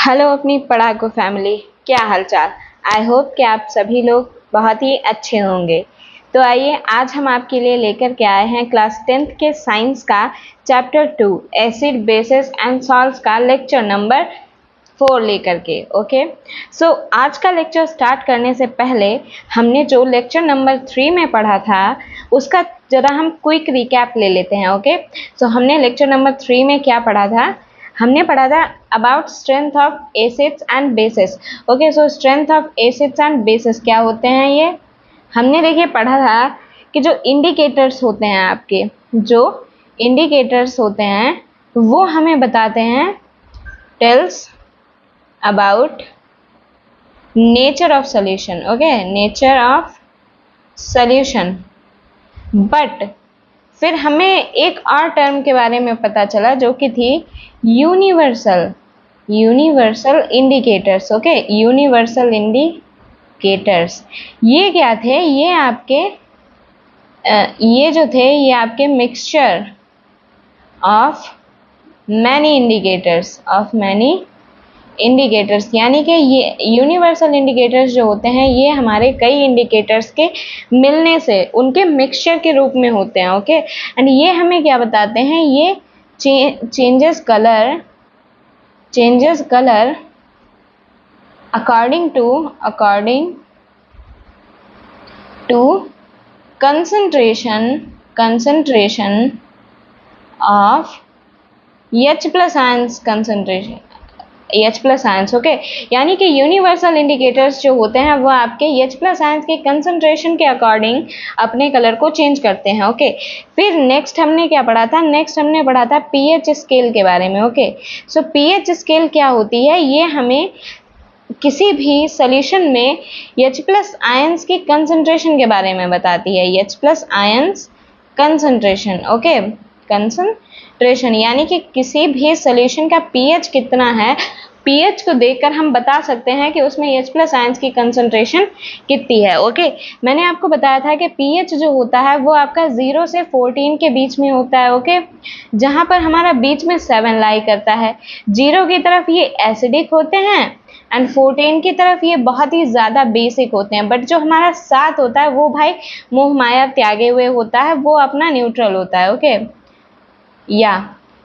Hello अपनी पढ़ाकू family, क्या हालचाल। आई होप कि आप सभी लोग बहुत ही अच्छे होंगे। तो आइए आज हम आपके लिए लेकर के आए हैं क्लास 10th के साइंस का chapter 2 acid basis and salts का लेक्चर नंबर 4 लेकर के। ओके, सो आज का लेक्चर स्टार्ट करने से पहले हमने जो लेक्चर नंबर 3 में पढ़ा था उसका जरा हम क्विक रिकैप ले लेते हैं। ओके, सो हमने लेक्चर नंबर 3 में क्या पढ़ा था? हमने पढ़ा था about strength of acids and bases. Okay, so strength of acids and bases क्या होते हैं ये हमने देखिए पढ़ा था कि जो इंडिकेटर्स होते हैं, आपके जो इंडिकेटर्स होते हैं वो हमें बताते हैं, tells about nature of solution. Okay, nature of solution. But फिर हमें एक और टर्म के बारे में पता चला जो कि थी universal indicators. Okay, universal indicators ये क्या थे? ये आपके ये जो थे ये आपके मिक्सचर ऑफ मैनी इंडिकेटर्स यानी कि ये यूनिवर्सल इंडिकेटर्स जो होते हैं ये हमारे कई इंडिकेटर्स के मिलने से उनके मिक्सचर के रूप में होते हैं। ओके, एंड ये हमें क्या बताते हैं? ये changes colour according to concentration of H plus ions। Okay, यानी कि यूनिवर्सल इंडिकेटर्स जो होते हैं वो आपके H plus ions के कंसंट्रेशन के अकॉर्डिंग अपने कलर को चेंज करते हैं। ओके, फिर नेक्स्ट हमने क्या पढ़ा था? नेक्स्ट हमने पढ़ा था पीएच स्केल के बारे में। ओके, सो पीएच स्केल क्या होती है? ये हमें किसी भी सॉल्यूशन में H plus आयंस की कंसंट्रेशन के बारे में बताती है। H plus ions concentration. Okay, concentration यानी कि किसी भी सॉल्यूशन का पीएच कितना है, पीएच को देखकर हम बता सकते हैं कि उसमें H plus आयंस की कंसंट्रेशन कितनी है। ओके, मैंने आपको बताया था कि पीएच जो होता है वो आपका 0 से 14 के बीच में होता है। ओके, जहां पर हमारा बीच में 7 लाई करता है। 0 की तरफ ये एसिडिक होते हैं एंड 14 की तरफ ये बहुत ही ज़्यादा बेसिक होते हैं। बट जो हमारा 7 होता है वो भाई मोह माया त्यागे हुए होता है, वो अपना न्यूट्रल होता है। ओके,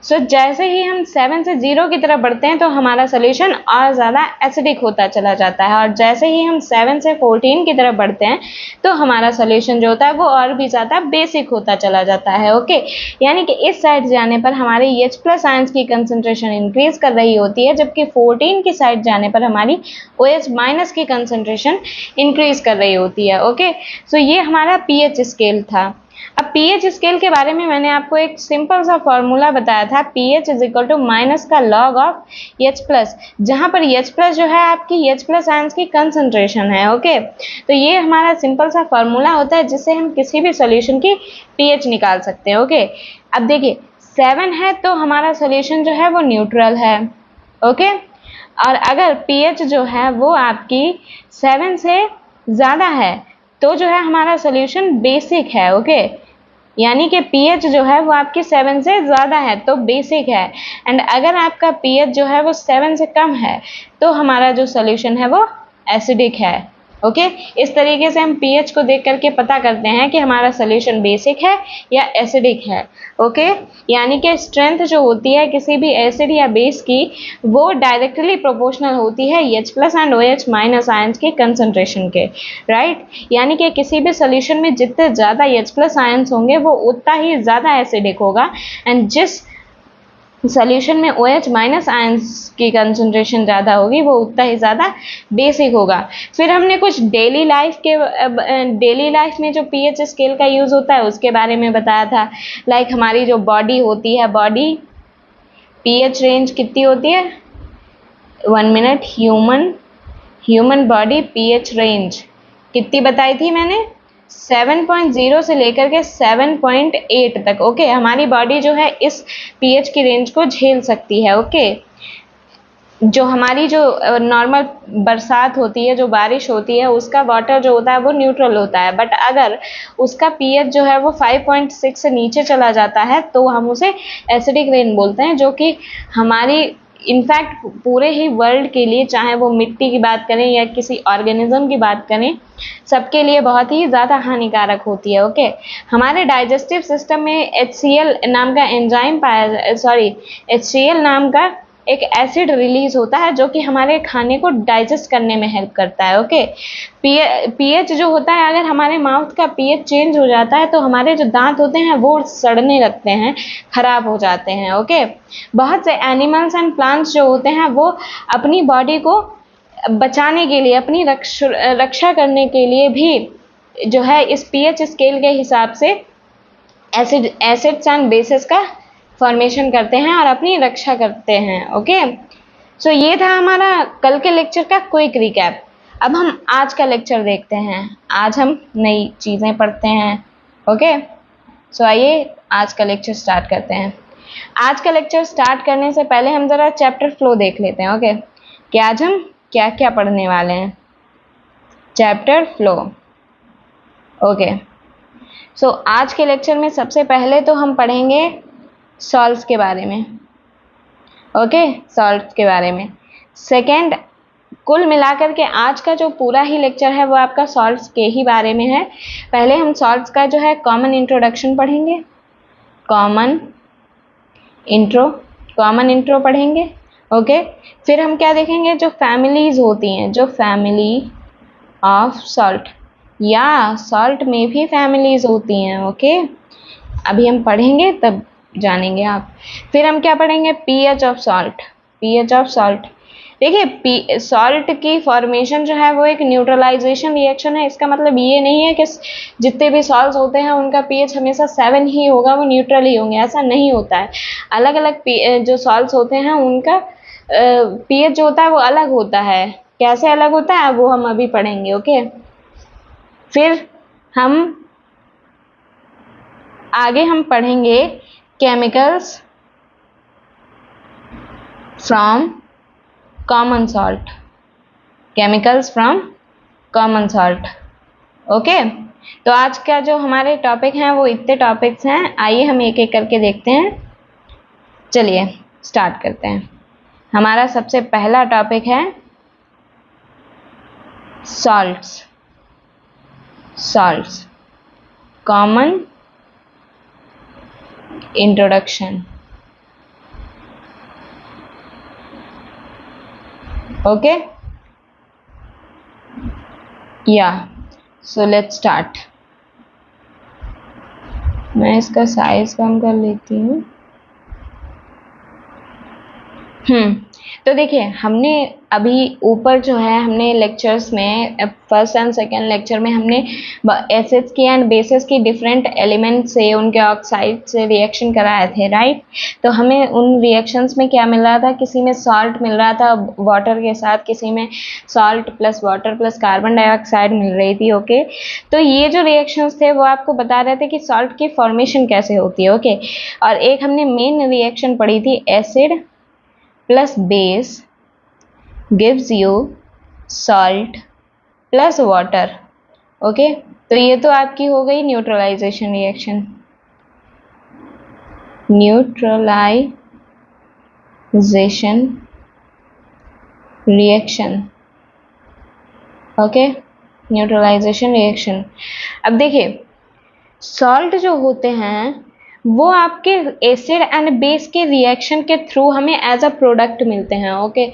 सो जैसे ही हम 7 से 0 की तरफ बढ़ते हैं तो हमारा सोल्यूशन और ज़्यादा एसिडिक होता चला जाता है, और जैसे ही हम 7 से 14 की तरफ बढ़ते हैं तो हमारा सोल्यूशन जो होता है वो और भी ज़्यादा बेसिक होता चला जाता है। ओके, यानी कि इस साइड जाने पर हमारी H plus आयंस की कंसंट्रेशन इंक्रीज कर रही होती है, जबकि 14 की साइड जाने पर हमारी OH माइनस की कंसंट्रेशन इंक्रीज कर रही होती है। ओके, सो ये हमारा पीएच स्केल था। अब पीएच स्केल के बारे में मैंने आपको एक सिंपल सा फॉर्मूला बताया था, pH is equal to minus का लॉग ऑफ H प्लस, जहां पर H प्लस जो है आपकी H प्लस आयंस की कंसंट्रेशन है। ओके, तो ये हमारा सिंपल सा फॉर्मूला होता है जिससे हम किसी भी सॉल्यूशन की pH निकाल सकते हैं। ओके, अब देखिए 7 है तो हमारा सॉल्यूशन जो है वो न्यूट्रल है। ओके, और अगर pH जो है वो आपकी 7 से ज़्यादा है तो जो है हमारा सॉल्यूशन बेसिक है। ओके, यानी कि pH जो है वो आपकी 7 से ज़्यादा है तो बेसिक है, एंड अगर आपका pH जो है वो 7 से कम है तो हमारा जो सॉल्यूशन है वो एसिडिक है। ओके, इस तरीके से हम pH को देख करके पता करते हैं कि हमारा सॉल्यूशन बेसिक है या एसिडिक है। ओके, यानी कि स्ट्रेंथ जो होती है किसी भी एसिड या बेस की वो डायरेक्टली प्रोपोर्शनल होती है H plus and OH minus ions की कंसंट्रेशन के। राइट, यानी कि किसी भी सॉल्यूशन में जितने ज़्यादा H प्लस आयंस होंगे वो उतना ही ज़्यादा एसिडिक होगा, एंड जिस सॉल्यूशन में OH माइनस आयंस की कंसंट्रेशन ज़्यादा होगी वो उतना ही ज़्यादा बेसिक होगा। फिर हमने कुछ डेली लाइफ में जो pH स्केल का यूज़ होता है उसके बारे में बताया था। लाइक हमारी जो बॉडी होती है, बॉडी pH रेंज कितनी होती है? 1 minute, human body pH range कितनी बताई थी मैंने? 7.0 से लेकर के 7.8 तक। ओके, हमारी बॉडी जो है इस pH की रेंज को झेल सकती है। ओके, जो हमारी जो नॉर्मल बरसात होती है, जो बारिश होती है, उसका वाटर जो होता है वो न्यूट्रल होता है, बट अगर उसका pH जो है वो 5.6 से नीचे चला जाता है तो हम उसे एसिडिक रेन बोलते हैं, जो कि हमारी इनफैक्ट पूरे ही वर्ल्ड के लिए, चाहे वो मिट्टी की बात करें या किसी ऑर्गेनिज्म की बात करें, सबके लिए बहुत ही ज़्यादा हानिकारक होती है। ओके, हमारे डाइजेस्टिव सिस्टम में HCl नाम का एंजाइम HCl नाम का एक एसिड रिलीज होता है जो कि हमारे खाने को डाइजेस्ट करने में हेल्प करता है। ओके, पीएच जो होता है, अगर हमारे माउथ का पीएच चेंज हो जाता है तो हमारे जो दांत होते हैं वो सड़ने लगते हैं, खराब हो जाते हैं। ओके, बहुत से एनिमल्स एंड प्लांट्स जो होते हैं वो अपनी बॉडी को बचाने के लिए, अपनी रक्षा करने के लिए भी जो है इस पीएच स्केल के हिसाब से एसिड्स एंड बेसिस का फॉर्मेशन करते हैं और अपनी रक्षा करते हैं। ओके, सो ये था हमारा कल के लेक्चर का क्विक रिकैप। अब हम आज का लेक्चर देखते हैं। आज हम नई चीज़ें पढ़ते हैं। ओके, सो आइए आज का लेक्चर स्टार्ट करते हैं। आज का लेक्चर स्टार्ट करने से पहले हम ज़रा चैप्टर फ्लो देख लेते हैं। ओके, कि आज हम क्या क्या पढ़ने वाले हैं। Chapter flow. ओके, सो आज के लेक्चर में सबसे पहले तो हम पढ़ेंगे सॉल्ट्स के बारे में। ओके, सॉल्ट्स के बारे में। सेकेंड, कुल मिलाकर के आज का जो पूरा ही लेक्चर है वो आपका सॉल्ट्स के ही बारे में है। पहले हम सॉल्ट्स का जो है कॉमन इंट्रोडक्शन पढ़ेंगे, कॉमन इंट्रो पढ़ेंगे। ओके, फिर हम क्या देखेंगे, जो फैमिलीज होती हैं, जो फैमिली ऑफ सॉल्ट, या सॉल्ट में भी फैमिलीज होती हैं। ओके, अभी हम पढ़ेंगे तब जानेंगे आप। फिर हम क्या पढ़ेंगे, पीएच ऑफ सॉल्ट। देखिए, सॉल्ट की फॉर्मेशन जो है वो एक न्यूट्रलाइजेशन रिएक्शन है। इसका मतलब ये नहीं है कि जितने भी सॉल्ट्स होते हैं उनका पीएच हमेशा 7 ही होगा, वो न्यूट्रल ही होंगे, ऐसा नहीं होता है। अलग अलग जो सॉल्ट्स होते हैं उनका पीएच जो होता है वो अलग होता है। कैसे अलग होता है वो हम अभी पढ़ेंगे। ओके, फिर हम आगे हम पढ़ेंगे chemicals from common salt. Okay, तो आज का जो हमारे टॉपिक हैं वो इतने टॉपिक्स हैं। आइए हम एक एक करके देखते हैं। चलिए स्टार्ट करते हैं। हमारा सबसे पहला टॉपिक है सॉल्ट्स, कॉमन इंट्रोडक्शन। ओके, या सो लेट्स स्टार्ट। मैं इसका साइज कम कर लेती हूँ। तो देखिए, हमने अभी ऊपर जो है हमने लेक्चर्स में फर्स्ट एंड सेकेंड लेक्चर में हमने एसिड्स की एंड बेसिस की डिफरेंट एलिमेंट से, उनके ऑक्साइड से रिएक्शन कराए थे, राइट। तो हमें उन रिएक्शंस में क्या मिल रहा था, किसी में सॉल्ट मिल रहा था वाटर के साथ, किसी में salt plus water plus carbon dioxide मिल रही थी। ओके, तो ये जो रिएक्शंस थे वो आपको बता रहे थे कि सॉल्ट की फॉर्मेशन कैसे होती है। ओके, और एक हमने मेन रिएक्शन पढ़ी थी, acid plus base gives you salt plus water। Okay, तो ये तो आपकी हो गई neutralization reaction. Okay, neutralization reaction. अब देखिए, सॉल्ट जो होते हैं वो आपके एसिड एंड बेस के रिएक्शन के थ्रू हमें एज अ प्रोडक्ट मिलते हैं। ओके,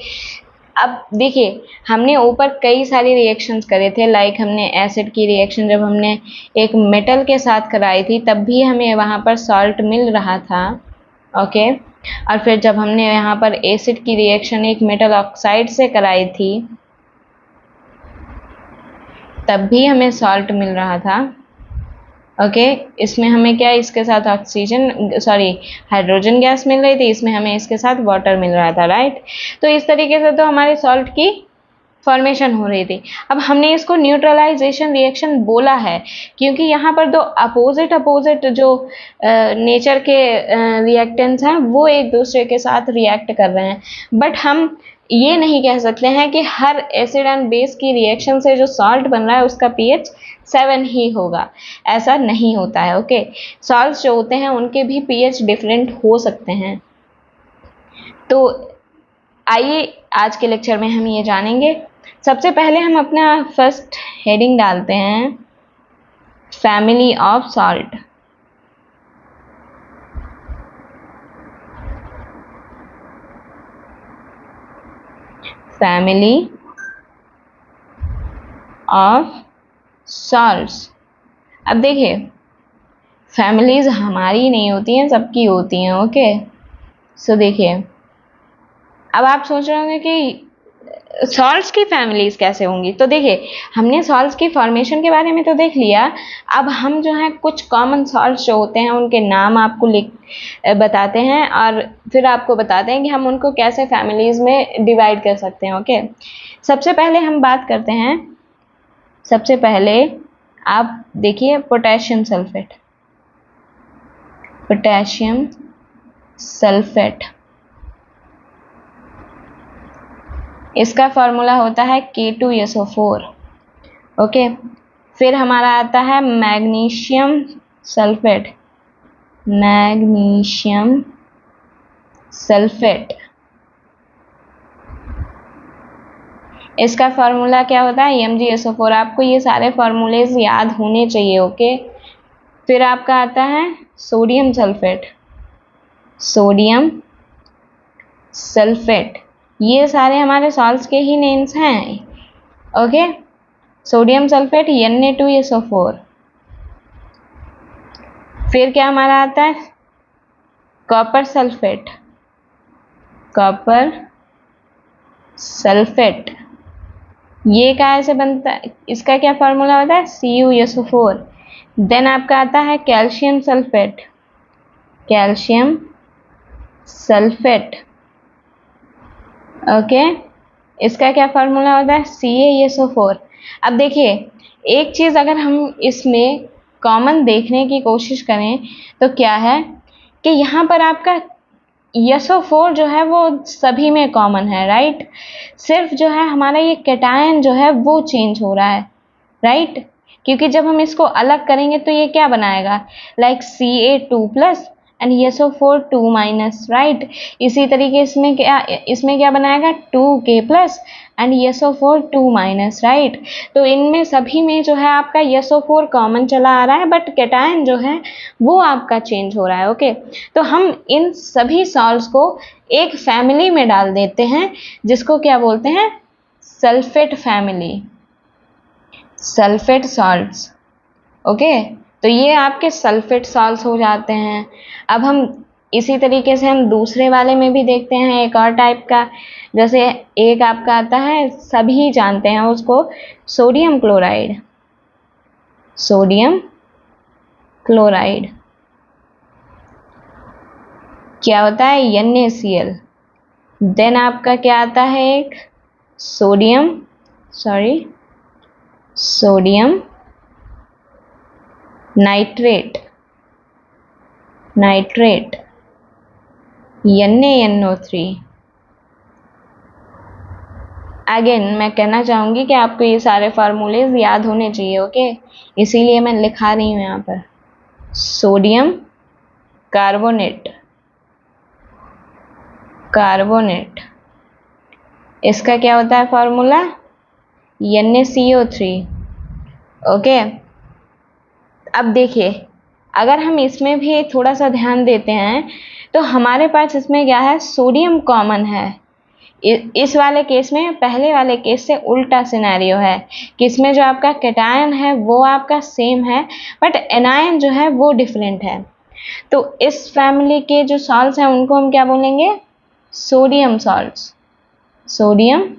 अब देखिए, हमने ऊपर कई सारी रिएक्शंस करे थे, लाइक हमने एसिड की रिएक्शन जब हमने एक मेटल के साथ कराई थी तब भी हमें वहाँ पर सॉल्ट मिल रहा था। ओके, और फिर जब हमने यहाँ पर एसिड की रिएक्शन एक मेटल ऑक्साइड से कराई थी तब भी हमें सॉल्ट मिल रहा था। ओके, इसमें हमें क्या, इसके साथ हाइड्रोजन गैस मिल रही थी, इसमें हमें इसके साथ वाटर मिल रहा था, राइट। तो इस तरीके से तो हमारे सॉल्ट की फॉर्मेशन हो रही थी। अब हमने इसको न्यूट्रलाइजेशन रिएक्शन बोला है क्योंकि यहाँ पर दो अपोजिट जो नेचर के रिएक्टेंट्स हैं वो एक दूसरे के साथ रिएक्ट कर रहे हैं। बट हम ये नहीं कह सकते हैं कि हर एसिड एंड बेस की रिएक्शन से जो सॉल्ट बन रहा है उसका पीएच 7 ही होगा, ऐसा नहीं होता है। ओके, सॉल्ट्स जो होते हैं उनके भी पीएच डिफरेंट हो सकते हैं। तो आइए आज के लेक्चर में हम ये जानेंगे। सबसे पहले हम अपना फर्स्ट हेडिंग डालते हैं, family of salt. Family of salts. अब देखिए, फैमिलीज हमारी नहीं होती हैं, सबकी होती हैं। ओके, सो देखिए, अब आप सोच रहे होंगे कि सॉल्ट्स की फैमिलीज कैसे होंगी। तो देखिए, हमने सॉल्ट्स की फॉर्मेशन के बारे में तो देख लिया। अब हम जो है कुछ कॉमन सॉल्ट्स जो होते हैं उनके नाम आपको बताते हैं और फिर आपको बताते हैं कि हम उनको कैसे फैमिलीज में डिवाइड कर सकते हैं। ओके, सबसे पहले हम बात करते हैं, सबसे पहले आप देखिए पोटेशियम सल्फेट। पोटेशियम सल्फेट, इसका फॉर्मूला होता है K2SO4। ओके, फिर हमारा आता है मैग्नीशियम सल्फेट। मैग्नीशियम सल्फेट, इसका फॉर्मूला क्या होता है? MgSO4। आपको ये सारे फॉर्मूलेज याद होने चाहिए। ओके, फिर आपका आता है सोडियम सल्फेट। सोडियम सल्फेट, ये सारे हमारे सॉल्ट्स के ही नेम्स हैं। Okay, sodium sulphate Na2SO4। फिर क्या हमारा आता है? Copper sulphate. कॉपर सल्फेट, ये कहाँ से बनता है? इसका क्या फॉर्मूला होता है? CuSO4। देन आपका आता है calcium sulphate. Calcium sulphate, okay, इसका क्या फॉर्मूला होता है? CaSO4। अब देखिए, एक चीज़ अगर हम इसमें कॉमन देखने की कोशिश करें तो क्या है कि यहाँ पर आपका SO4 जो है वो सभी में कॉमन है, राइट। सिर्फ जो है हमारा ये कैटायन जो है वो चेंज हो रहा है, राइट। क्योंकि जब हम इसको अलग करेंगे तो ये क्या बनाएगा? Like Ca2+ and SO4 2-, right. इसी तरीके इसमें क्या बनाएगा? 2K+ and SO4 2-, right. तो इनमें सभी में जो है आपका SO4 कॉमन चला आ रहा है, बट कैटायन जो है वो आपका चेंज हो रहा है। ओके, तो हम इन सभी सॉल्ट्स को एक फैमिली में डाल देते हैं जिसको क्या बोलते हैं? Sulphate family, sulphate salts. Okay, तो ये आपके सल्फेट सॉल्ट्स हो जाते हैं। अब हम इसी तरीके से हम दूसरे वाले में भी देखते हैं एक और टाइप का। जैसे एक आपका आता है, सभी जानते हैं उसको, सोडियम क्लोराइड। सोडियम क्लोराइड क्या होता है? NaCl। देन आपका क्या आता है? एक सोडियम नाइट्रेट। NaNO3। अगेन मैं कहना चाहूँगी कि आपको ये सारे फार्मूलेज याद होने चाहिए। ओके, इसीलिए मैं लिखा रही हूँ यहाँ पर सोडियम कार्बोनेट, इसका क्या होता है फॉर्मूला? NaCO3। ओके, अब देखिए, अगर हम इसमें भी थोड़ा सा ध्यान देते हैं तो हमारे पास इसमें क्या है? सोडियम कॉमन है। इस वाले केस में पहले वाले केस से उल्टा सिनेरियो है कि इसमें जो आपका कैटायन है वो आपका सेम है, बट एनायन जो है वो डिफरेंट है। तो इस फैमिली के जो सॉल्ट्स हैं उनको हम क्या बोलेंगे? Sodium salts. Sodium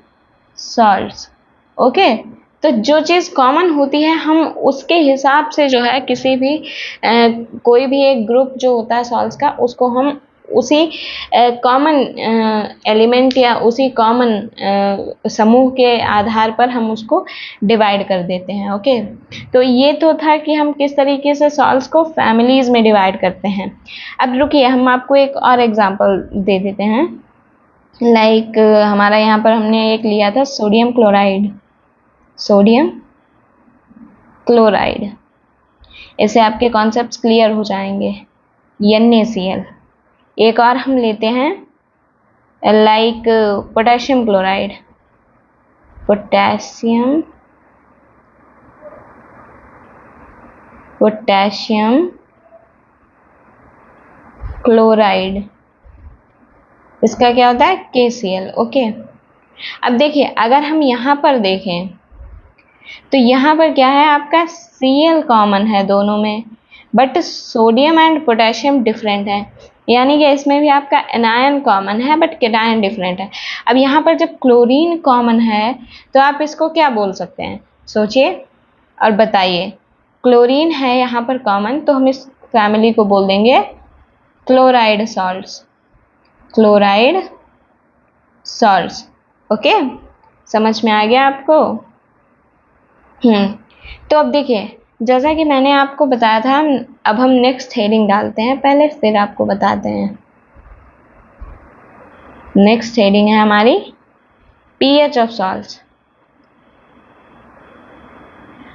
salts, okay. तो जो चीज़ कॉमन होती है हम उसके हिसाब से जो है किसी भी कोई भी एक ग्रुप जो होता है सॉल्ट्स का, उसको हम उसी कॉमन एलिमेंट या उसी कॉमन समूह के आधार पर हम उसको डिवाइड कर देते हैं। ओके, तो ये तो था कि हम किस तरीके से सॉल्ट्स को फैमिलीज में डिवाइड करते हैं। अब रुकिए, हम आपको एक और एग्जांपल दे देते हैं। लाइक हमारा यहाँ पर हमने एक लिया था सोडियम क्लोराइड। इससे आपके कॉन्सेप्ट्स क्लियर हो जाएंगे। NaCl। एक और हम लेते हैं like potassium chloride, potassium chloride, इसका क्या होता है KCl। ओके, अब देखिए अगर हम यहाँ पर देखें तो यहाँ पर क्या है, आपका Cl कॉमन है दोनों में, but sodium and potassium different है, यानी कि इसमें भी आपका एनायन कॉमन है बट कैटायन डिफरेंट है। अब यहाँ पर जब क्लोरीन कॉमन है तो आप इसको क्या बोल सकते हैं, सोचिए और बताइए। क्लोरीन है यहाँ पर कॉमन, तो हम इस फैमिली को बोल देंगे chloride salts, chloride salts. Okay, समझ में आ गया आपको? तो अब देखिए जैसा कि मैंने आपको बताया था, अब हम नेक्स्ट हेडिंग डालते हैं पहले, फिर आपको बताते हैं। नेक्स्ट हेडिंग है हमारी pH ऑफ सॉल्ट्स।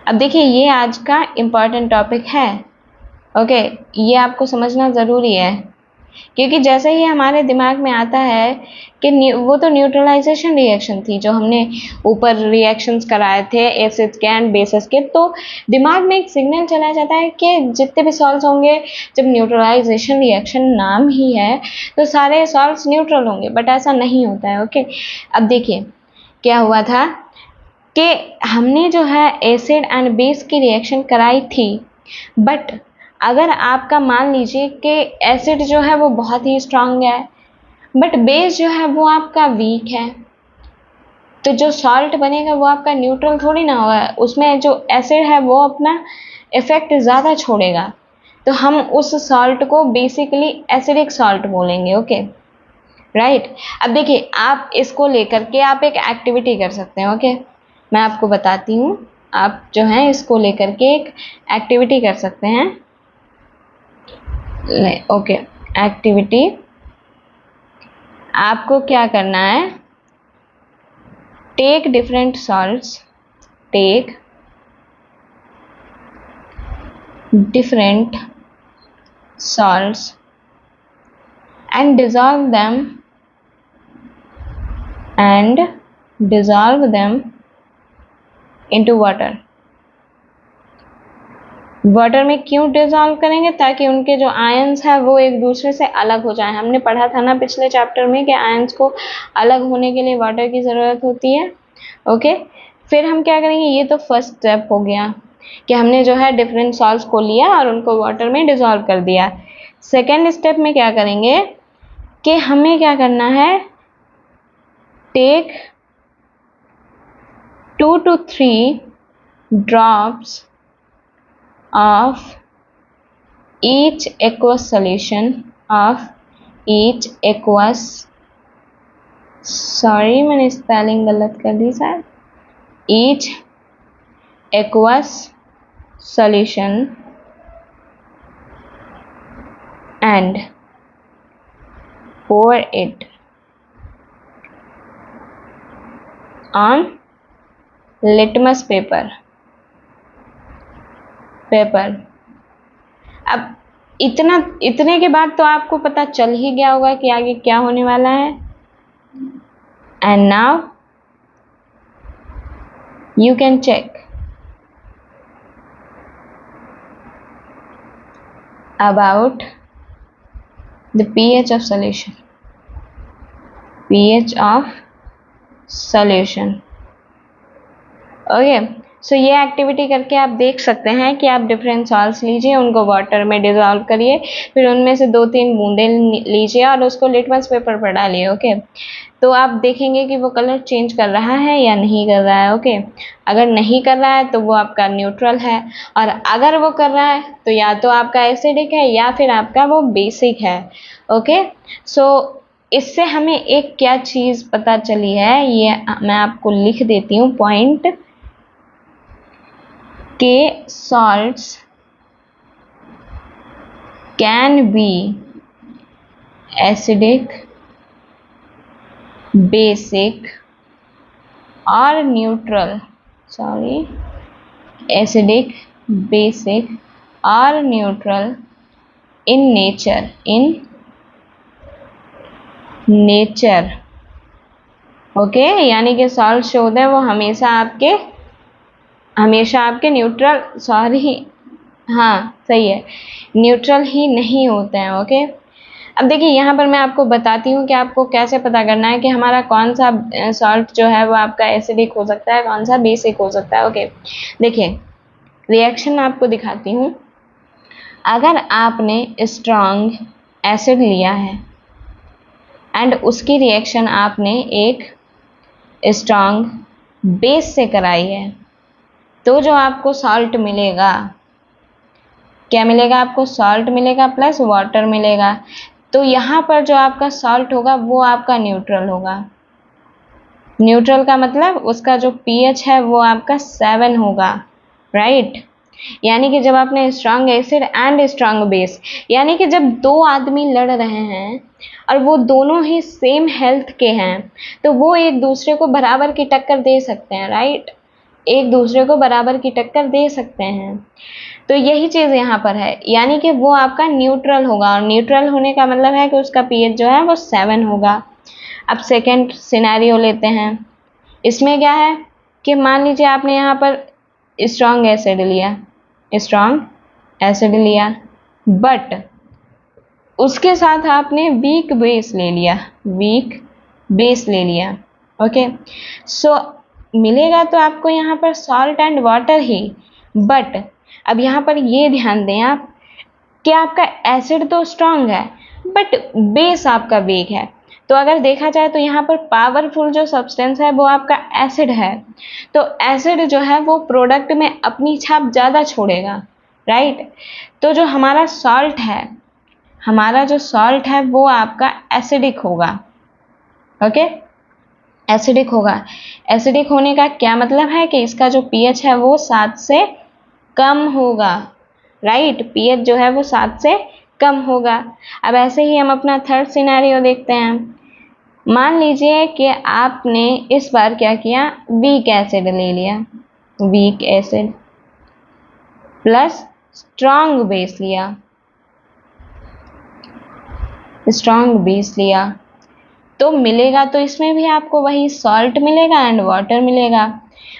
अब देखिए ये आज का इम्पॉर्टेंट टॉपिक है। ओके, ये आपको समझना ज़रूरी है, क्योंकि जैसे ही हमारे दिमाग में आता है कि वो तो न्यूट्रलाइजेशन रिएक्शन थी जो हमने ऊपर रिएक्शंस कराए थे एसिड्स के एंड बेसिस के, तो दिमाग में एक सिग्नल चला जाता है कि जितने भी सॉल्ट्स होंगे, जब न्यूट्रलाइजेशन रिएक्शन नाम ही है तो सारे सॉल्ट्स न्यूट्रल होंगे, बट ऐसा नहीं होता है। ओके, अब देखिए क्या हुआ था कि हमने जो है एसिड एंड बेस की रिएक्शन कराई थी, बट अगर आपका मान लीजिए कि एसिड जो है वो बहुत ही स्ट्रांग है बट बेस जो है वो आपका वीक है, तो जो सॉल्ट बनेगा वो आपका न्यूट्रल थोड़ी ना होगा, उसमें जो एसिड है वो अपना इफेक्ट ज़्यादा छोड़ेगा, तो हम उस सॉल्ट को बेसिकली एसिडिक सॉल्ट बोलेंगे। Okay, right. अब देखिए आप इसको लेकर के आप एक एक्टिविटी कर सकते हैं। ओके, मैं आपको बताती हूँ, आप जो है इसको लेकर के एक एक्टिविटी कर सकते हैं। ओके, एक्टिविटी आपको क्या करना है, take different salts, take different salts and dissolve them into water। Water में क्यों डिजॉल्व करेंगे, ताकि उनके जो आयंस है वो एक दूसरे से अलग हो जाए। हमने पढ़ा था ना पिछले चैप्टर में कि आयंस को अलग होने के लिए वाटर की ज़रूरत होती है। ओके, फिर हम क्या करेंगे, ये तो फर्स्ट स्टेप हो गया कि हमने जो है डिफरेंट सॉल्ट्स को लिया और उनको वाटर में डिजॉल्व कर दिया। सेकेंड स्टेप में क्या करेंगे कि हमें क्या करना है, take 2 to 3 drops of each aqueous solution of each aqueous, sorry मैंने स्पेलिंग गलत कर दी sir, each aqueous solution and pour it on litmus paper। अब इतने के बाद तो आपको पता चल ही गया होगा कि आगे क्या होने वाला है। And now you can check about the pH of solution, pH of solution। Okay, so ये एक्टिविटी करके आप देख सकते हैं कि आप डिफरेंट सॉल्ट्स लीजिए, उनको वाटर में डिजॉल्व करिए, फिर उनमें से 2-3 बूंदे लीजिए और उसको लिटमस पेपर पर डालिए। ओके, तो आप देखेंगे कि वो कलर चेंज कर रहा है या नहीं कर रहा है। ओके, अगर नहीं कर रहा है तो वो आपका न्यूट्रल है, और अगर वो कर रहा है तो या तो आपका एसिडिक है या फिर आपका वो बेसिक है। ओके, सो इससे हमें एक क्या चीज़ पता चली है, ये मैं आपको लिख देती हूँ पॉइंट, के salts can be acidic, basic or neutral, acidic, basic or neutral in nature, nature. Okay, यानी कि सॉल्ट जो होते हैं वो हमेशा आपके न्यूट्रल, सॉरी, हाँ सही है, न्यूट्रल ही नहीं होते हैं। ओके, अब देखिए यहाँ पर मैं आपको बताती हूँ कि आपको कैसे पता करना है कि हमारा कौन सा सॉल्ट जो है वो आपका एसिडिक हो सकता है, कौन सा बेसिक हो सकता है। ओके, देखिए रिएक्शन आपको दिखाती हूँ। अगर आपने स्ट्रॉन्ग एसिड लिया है एंड उसकी रिएक्शन आपने एक स्ट्रॉन्ग बेस से कराई है, तो जो आपको सॉल्ट मिलेगा, क्या मिलेगा आपको? सॉल्ट मिलेगा प्लस वाटर मिलेगा। तो यहाँ पर जो आपका सॉल्ट होगा वो आपका न्यूट्रल होगा। न्यूट्रल का मतलब उसका जो पीएच है वो आपका 7 होगा, राइट। यानी कि जब आपने strong acid and strong base, यानी कि जब दो आदमी लड़ रहे हैं और वो दोनों ही सेम हेल्थ के हैं, तो वो एक दूसरे को बराबर की टक्कर दे सकते हैं, राइट। एक दूसरे को बराबर की टक्कर दे सकते हैं। तो यही चीज़ यहाँ पर है, यानी कि वो आपका न्यूट्रल होगा, और न्यूट्रल होने का मतलब है कि उसका पीएच जो है वो 7 होगा। अब सेकेंड सिनेरियो लेते हैं। इसमें क्या है कि मान लीजिए आपने यहाँ पर स्ट्रॉन्ग एसिड लिया, बट उसके साथ आपने वीक बेस ले लिया। ओके, सो मिलेगा तो आपको यहाँ पर salt and water he, but अब यहाँ पर ये ध्यान दें आप कि आपका एसिड तो स्ट्रांग है बट बेस आपका वीक है। तो अगर देखा जाए तो यहाँ पर पावरफुल जो सब्सटेंस है वो आपका एसिड है। तो एसिड जो है वो प्रोडक्ट में अपनी छाप ज़्यादा छोड़ेगा, राइट। तो जो हमारा सॉल्ट है वो आपका एसिडिक होगा। ओके, एसिडिक होगा। एसिडिक होने का क्या मतलब है कि इसका जो पीएच है वो 7 से कम होगा, राइट। पीएच जो है वो 7 से कम होगा। अब ऐसे ही हम अपना थर्ड सिनेरियो देखते हैं। मान लीजिए कि आपने इस बार क्या किया, वीक एसिड ले लिया, weak acid plus strong base लिया, तो मिलेगा तो इसमें भी आपको वही सॉल्ट मिलेगा एंड वाटर मिलेगा।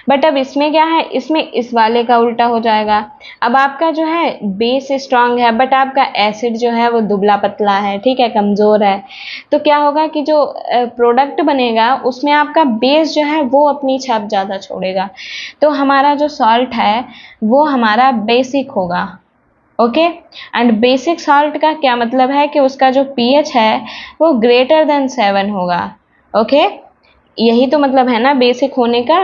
बट अब इसमें क्या है, इसमें इस वाले का उल्टा हो जाएगा। अब आपका जो है बेस स्ट्रांग है बट आपका एसिड जो है वो दुबला पतला है, ठीक है, कमज़ोर है। तो क्या होगा कि जो प्रोडक्ट बनेगा उसमें आपका बेस जो है वो अपनी छाप ज़्यादा छोड़ेगा। तो हमारा जो सॉल्ट है वो हमारा बेसिक होगा। ओके, एंड बेसिक सॉल्ट का क्या मतलब है कि उसका जो पीएच है वो ग्रेटर देन 7 होगा। ओके, यही तो मतलब है ना बेसिक होने का।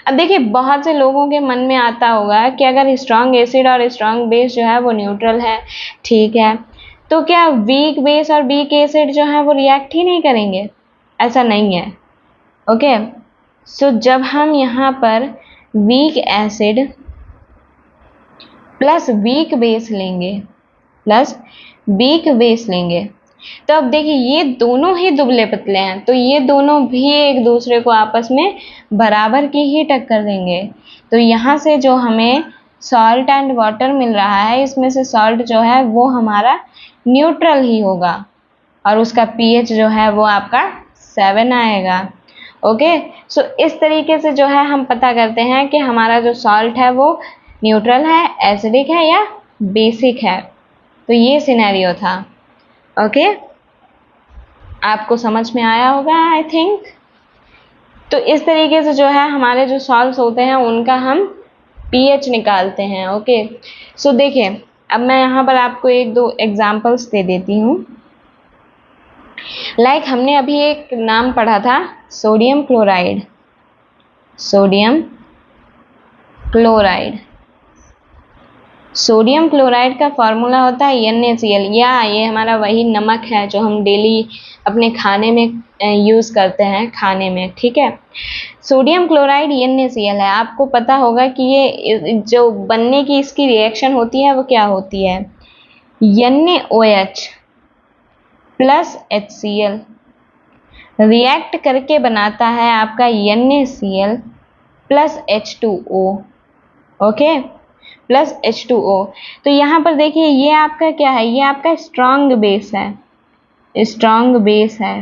अब देखिए बहुत से लोगों के मन में आता होगा कि अगर स्ट्रॉन्ग एसिड और स्ट्रॉन्ग बेस जो है वो न्यूट्रल है, ठीक है, तो क्या वीक बेस और वीक एसिड जो है वो रिएक्ट ही नहीं करेंगे? ऐसा नहीं है। ओके, सो जब हम यहाँ पर weak acid plus weak base लेंगे, तो अब देखिए ये दोनों ही दुबले पतले हैं, तो ये दोनों भी एक दूसरे को आपस में बराबर की ही टक्कर देंगे। तो यहाँ से जो हमें सॉल्ट एंड वाटर मिल रहा है, इसमें से सॉल्ट जो है वो हमारा न्यूट्रल ही होगा और उसका पीएच जो है वो आपका 7 आएगा। ओके, सो इस तरीके से जो है हम पता करते हैं कि हमारा जो सॉल्ट है वो न्यूट्रल है, एसिडिक है या बेसिक है। तो ये सिनेरियो था। ओके, आपको समझ में आया होगा आई थिंक। तो इस तरीके से जो है हमारे जो सॉल्ट्स होते हैं उनका हम पीएच निकालते हैं। ओके, सो देखिए अब मैं यहाँ पर आपको एक दो एग्जांपल्स दे देती हूँ। लाइक हमने अभी एक नाम पढ़ा था सोडियम क्लोराइड। सोडियम क्लोराइड का फॉर्मूला होता है NaCl, या ये हमारा वही नमक है जो हम डेली अपने खाने में यूज़ करते हैं खाने में, ठीक है। सोडियम क्लोराइड NaCl है। आपको पता होगा कि ये जो बनने की इसकी रिएक्शन होती है वो क्या होती है, NaOH प्लस HCl रिएक्ट करके बनाता है आपका NaCl plus H2O। Okay, plus H2O। तो यहाँ पर देखिए ये आपका क्या है, ये आपका स्ट्रॉन्ग बेस है। स्ट्रॉन्ग बेस है।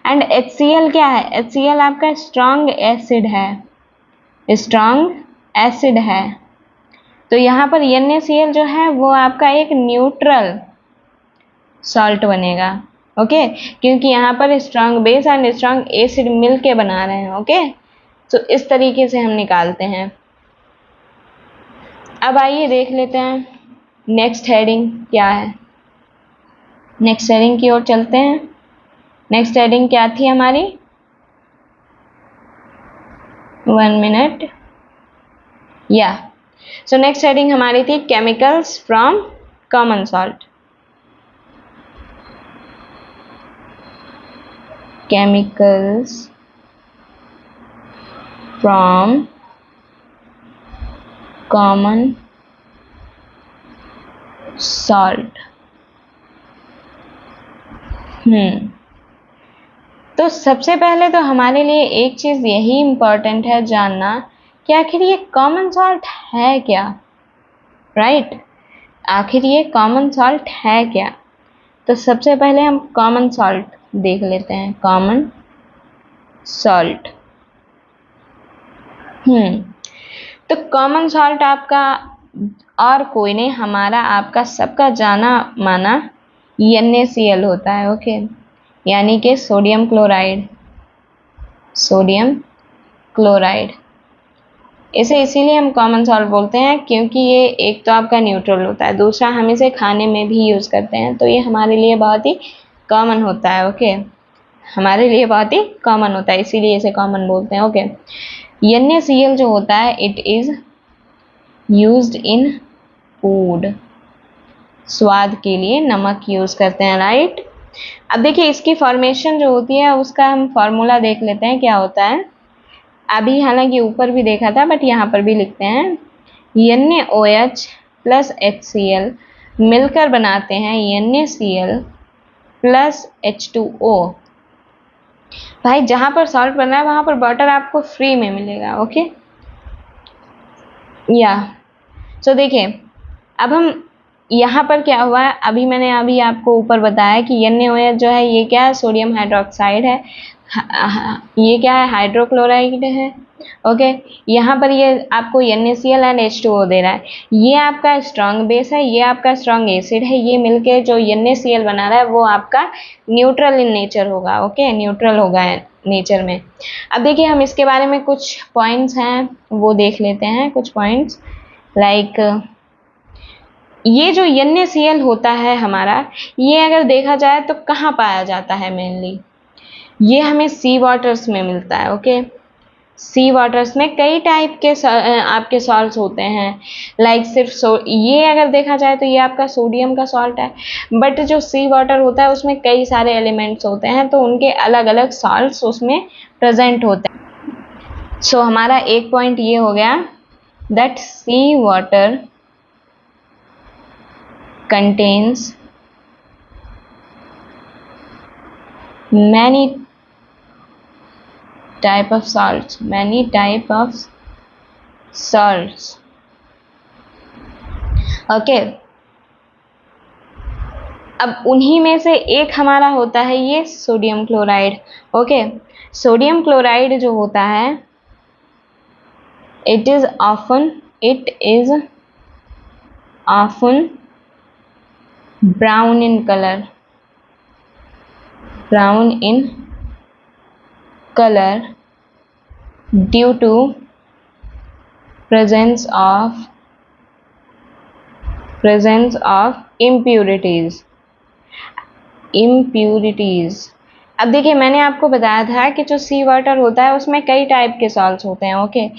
एंड HCl क्या है? HCl आपका स्ट्रॉन्ग एसिड है, स्ट्रॉन्ग एसिड है। तो यहाँ पर NaCl जो है वो आपका एक न्यूट्रल सॉल्ट बनेगा। ओके, क्योंकि यहाँ पर strong base and strong acid मिल के बना रहे हैं। ओके, तो इस तरीके से हम निकालते हैं। अब आइए देख लेते हैं नेक्स्ट हेडिंग क्या है। नेक्स्ट हेडिंग की ओर चलते हैं। नेक्स्ट हेडिंग क्या थी हमारी? 1 मिनट। या सो नेक्स्ट हेडिंग हमारी थी chemicals from common salt. Chemicals from common salt. तो सबसे पहले तो हमारे लिए एक चीज यही इंपॉर्टेंट है जानना कि आखिर ये कॉमन सॉल्ट है क्या, राइट? आखिर ये कॉमन सॉल्ट है क्या? तो सबसे पहले हम कॉमन सॉल्ट देख लेते हैं। Common salt. तो कॉमन सॉल्ट आपका और कोई नहीं, हमारा आपका सबका जाना माना NaCl होता है। ओके, यानी कि सोडियम क्लोराइड। सोडियम क्लोराइड, इसे इसीलिए हम कॉमन सॉल्ट बोलते हैं क्योंकि ये एक तो आपका न्यूट्रल होता है, दूसरा हम इसे खाने में भी यूज़ करते हैं, तो ये हमारे लिए बहुत ही कॉमन होता है। ओके, हमारे लिए बहुत ही कॉमन होता है, इसीलिए इसे कॉमन बोलते हैं। ओके, NaCl जो होता है it is used in food. स्वाद के लिए नमक यूज़ करते हैं, राइट? अब देखिए इसकी फॉर्मेशन जो होती है उसका हम फॉर्मूला देख लेते हैं क्या होता है। अभी हालांकि ऊपर भी देखा था बट यहाँ पर भी लिखते हैं। NaOH प्लस HCl मिलकर बनाते हैं NaCl प्लस H2O। भाई जहाँ पर सॉल्ट बन रहा है वहाँ पर वाटर आपको फ्री में मिलेगा। ओके, या सो देखिए अब हम यहाँ पर क्या हुआ है, अभी आपको ऊपर बताया कि NaOH जो है ये क्या है? सोडियम हाइड्रोक्साइड है। ये क्या है? हाइड्रोक्लोराइड है। ओके, यहाँ पर ये आपको NaCl एंड H2O दे रहा है। ये आपका स्ट्रॉन्ग बेस है, ये आपका स्ट्रॉन्ग एसिड है। ये मिलके जो NaCl बना रहा है वो आपका न्यूट्रल इन नेचर होगा। ओके, न्यूट्रल होगा नेचर में। अब देखिए हम इसके बारे में कुछ पॉइंट्स हैं वो देख लेते हैं। कुछ पॉइंट्स लाइक ये जो NaCl होता है हमारा, ये अगर देखा जाए तो कहाँ पाया जाता है मेनली? ये हमें सी वाटर्स में मिलता है। ओके, सी वाटर्स में कई टाइप के आपके सॉल्ट्स होते हैं। लाइक सिर्फ ये अगर देखा जाए तो ये आपका सोडियम का सॉल्ट है, बट जो सी वाटर होता है उसमें कई सारे एलिमेंट्स होते हैं तो उनके अलग अलग सॉल्ट्स उसमें प्रेजेंट होते हैं। सो हमारा एक पॉइंट ये हो गया that sea water contains many type of salts, okay. अब उन्हीं में से एक हमारा होता है ये sodium chloride. Okay, sodium chloride जो होता है it is often brown in color due to presence of impurities। अब देखिए मैंने आपको बताया था कि जो सी वाटर होता है उसमें कई टाइप के सॉल्ट्स होते हैं। ओके,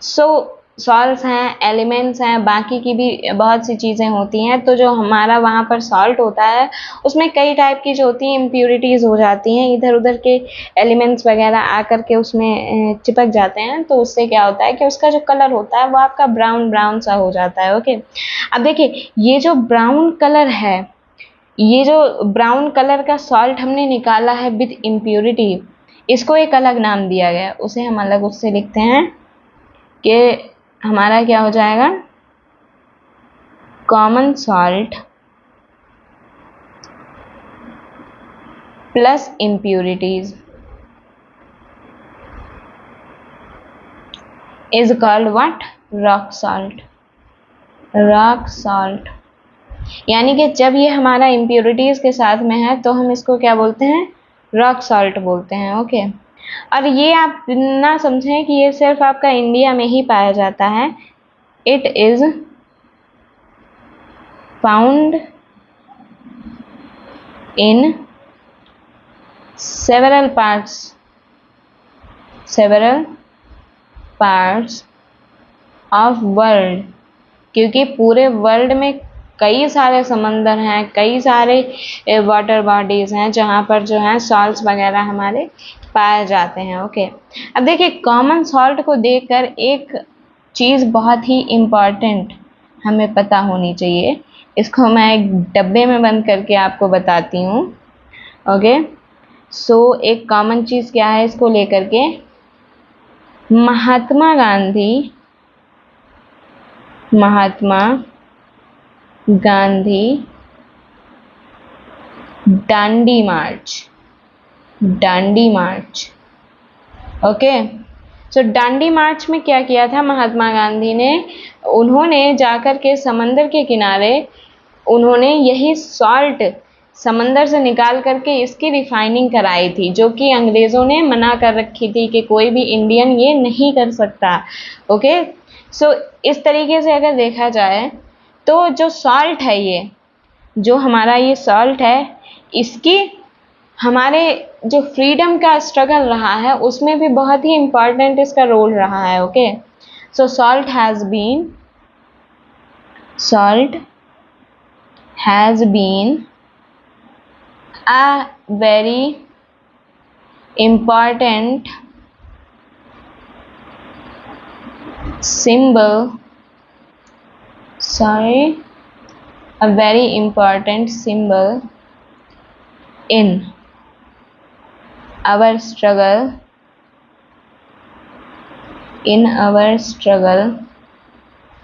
सो सॉल्ट्स हैं, एलिमेंट्स हैं, बाकी की भी बहुत सी चीज़ें होती हैं। तो जो हमारा वहाँ पर सॉल्ट होता है उसमें कई टाइप की जो होती हैं इम्प्यूरिटीज़ हो जाती हैं, इधर उधर के एलिमेंट्स वगैरह आकर के उसमें चिपक जाते हैं। तो उससे क्या होता है कि उसका जो कलर होता है वो आपका ब्राउन सा हो जाता है। ओके, अब देखिए ये जो ब्राउन कलर है, ये जो ब्राउन कलर का सॉल्ट हमने निकाला है विद इम्प्यूरिटी, इसको एक अलग नाम दिया गया, उसे हम अलग उससे लिखते हैं कि हमारा क्या हो जाएगा? Common salt plus impurities is called what? Rock salt. Rock salt, यानी कि जब ये हमारा इम्प्योरिटीज के साथ में है तो हम इसको क्या बोलते हैं? रॉक सॉल्ट बोलते हैं। ओके, और ये आप ना समझें कि ये सिर्फ आपका इंडिया में ही पाया जाता है। It is found in several parts of world, क्योंकि पूरे वर्ल्ड में कई सारे समंदर हैं, कई सारे वाटर बॉडीज हैं जहाँ पर जो है सॉल्ट्स वगैरह हमारे पाए जाते हैं। ओके, अब देखिए कॉमन सॉल्ट को देखकर एक चीज़ बहुत ही इम्पॉर्टेंट हमें पता होनी चाहिए, इसको मैं एक डब्बे में बंद करके आपको बताती हूँ। ओके, सो एक कॉमन चीज़ क्या है इसको लेकर के? महात्मा गांधी दांडी मार्च। ओके, सो दांडी मार्च में क्या किया था महात्मा गांधी ने? उन्होंने जाकर के समंदर के किनारे उन्होंने यही सॉल्ट समंदर से निकाल करके इसकी रिफाइनिंग कराई थी, जो कि अंग्रेज़ों ने मना कर रखी थी कि कोई भी इंडियन ये नहीं कर सकता। ओके, सो इस तरीके से अगर देखा जाए तो जो सॉल्ट है, ये जो हमारा ये सॉल्ट है, इसकी हमारे जो फ्रीडम का स्ट्रगल रहा है उसमें भी बहुत ही इम्पॉर्टेंट इसका रोल रहा है। Okay, so salt has been a very important symbol in our struggle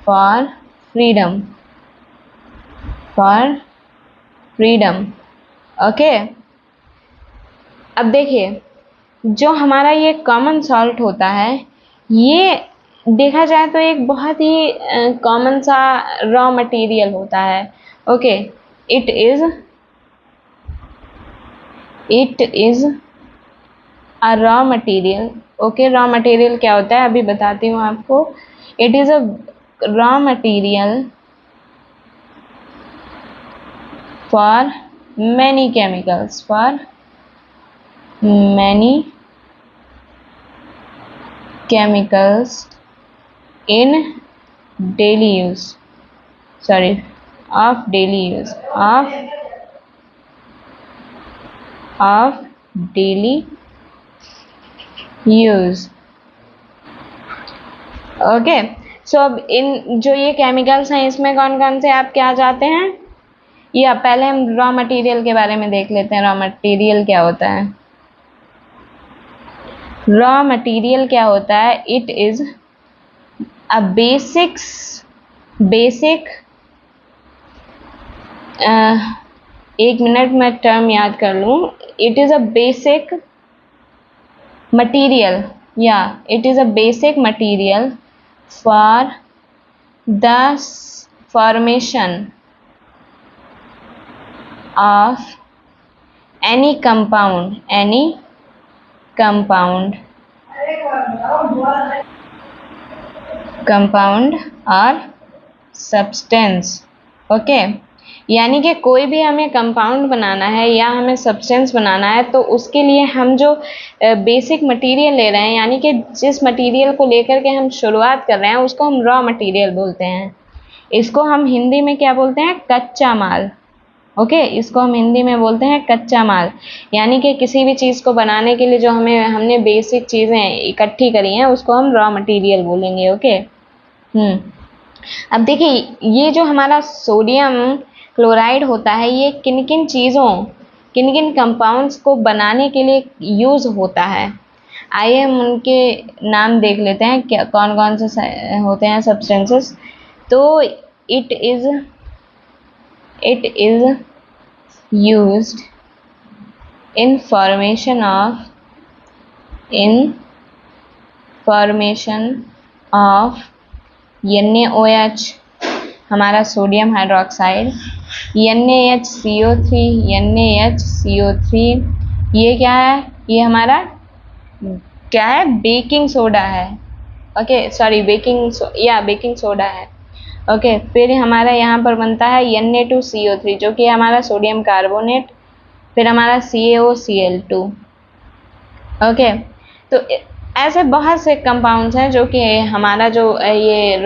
for freedom। Okay, अब देखिए जो हमारा ये कॉमन सॉल्ट होता है, ये देखा जाए तो एक बहुत ही कॉमन सा रॉ मटेरियल होता है। Okay, it is a raw material. Okay, raw material क्या होता है अभी बताती हूँ आपको। It is a raw material for many chemicals in daily use, of daily use। Okay, so अब इन जो ये केमिकल्स हैं इसमें कौन कौन से आप क्या जाते हैं? या पहले हम रॉ मटेरियल के बारे में देख लेते हैं। रॉ मटेरियल क्या होता है? रॉ मटेरियल क्या होता है? इट इज अ बेसिक एक मिनट मैं टर्म याद कर लूँ। It is a basic material, या it is a basic material for the formation of any compound or substance। ओके, यानी कि कोई भी हमें कंपाउंड बनाना है या हमें सब्सटेंस बनाना है तो उसके लिए हम जो बेसिक मटेरियल ले रहे हैं, यानी कि जिस मटेरियल को लेकर के हम शुरुआत कर रहे हैं उसको हम रॉ मटेरियल बोलते हैं। इसको हम हिंदी में क्या बोलते हैं? कच्चा माल। ओके, इसको हम हिंदी में बोलते हैं कच्चा माल, यानी कि किसी भी चीज़ को बनाने के लिए जो हमने बेसिक चीज़ें इकट्ठी करी हैं उसको हम रॉ मटेरियल बोलेंगे। ओके, अब देखिए ये जो हमारा सोडियम क्लोराइड होता है, ये किन किन कंपाउंड्स को बनाने के लिए यूज़ होता है। आइए हम उनके नाम देख लेते हैं, क्या कौन कौन से होते हैं सब्सटेंसेस। तो it is used information of NaOH हमारा सोडियम हाइड्रोक्साइड, NaHCO3, ये क्या है? ये हमारा क्या है? बेकिंग सोडा है। ओके सॉरी, बेकिंग सोडा है। ओके, फिर हमारा यहाँ पर बनता है Na2CO3 जो कि हमारा सोडियम कार्बोनेट, फिर हमारा CaOCl2। ओके, तो ऐसे बहुत से कंपाउंड्स हैं जो कि हमारा जो ये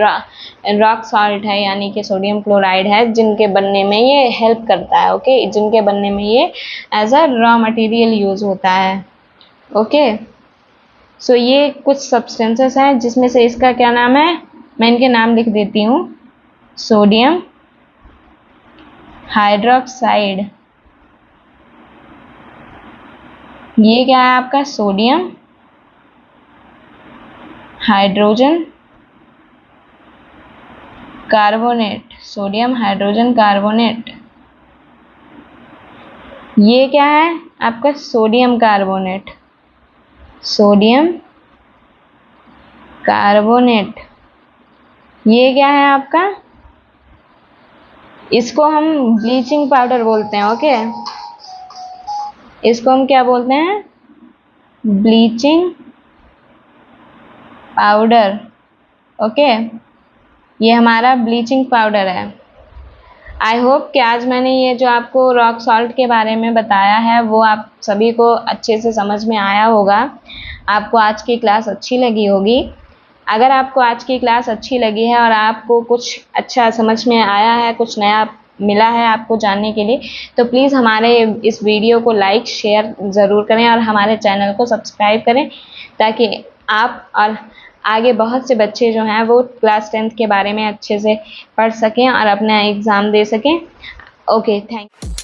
रॉक सॉल्ट है यानी कि सोडियम क्लोराइड है, जिनके बनने में ये हेल्प करता है। ओके, जिनके बनने में ये as a raw material use होता है। ओके, सो ये कुछ सब्सटेंसेस हैं जिसमें से इसका क्या नाम है, मैं इनके नाम लिख देती हूँ। सोडियम हाइड्रोक्साइड, ये क्या है आपका? Sodium hydrogen carbonate, sodium hydrogen carbonate. ये क्या है आपका? Sodium carbonate, sodium carbonate. ये क्या है आपका? इसको हम ब्लीचिंग पाउडर बोलते हैं। ओके, इसको हम क्या बोलते हैं? Bleaching powder. ओके, ये हमारा ब्लीचिंग पाउडर है। आई होप कि आज मैंने ये जो आपको रॉक सॉल्ट के बारे में बताया है वो आप सभी को अच्छे से समझ में आया होगा। आपको आज की क्लास अच्छी लगी होगी। अगर आपको आज की क्लास अच्छी लगी है और आपको कुछ अच्छा समझ में आया है, कुछ नया मिला है आपको जानने के लिए, तो प्लीज़ हमारे इस वीडियो को लाइक शेयर ज़रूर करें और हमारे चैनल को सब्सक्राइब करें, ताकि आप और आगे बहुत से बच्चे जो हैं वो क्लास 10th के बारे में अच्छे से पढ़ सकें और अपना एग्ज़ाम दे सकें। Okay, thank you.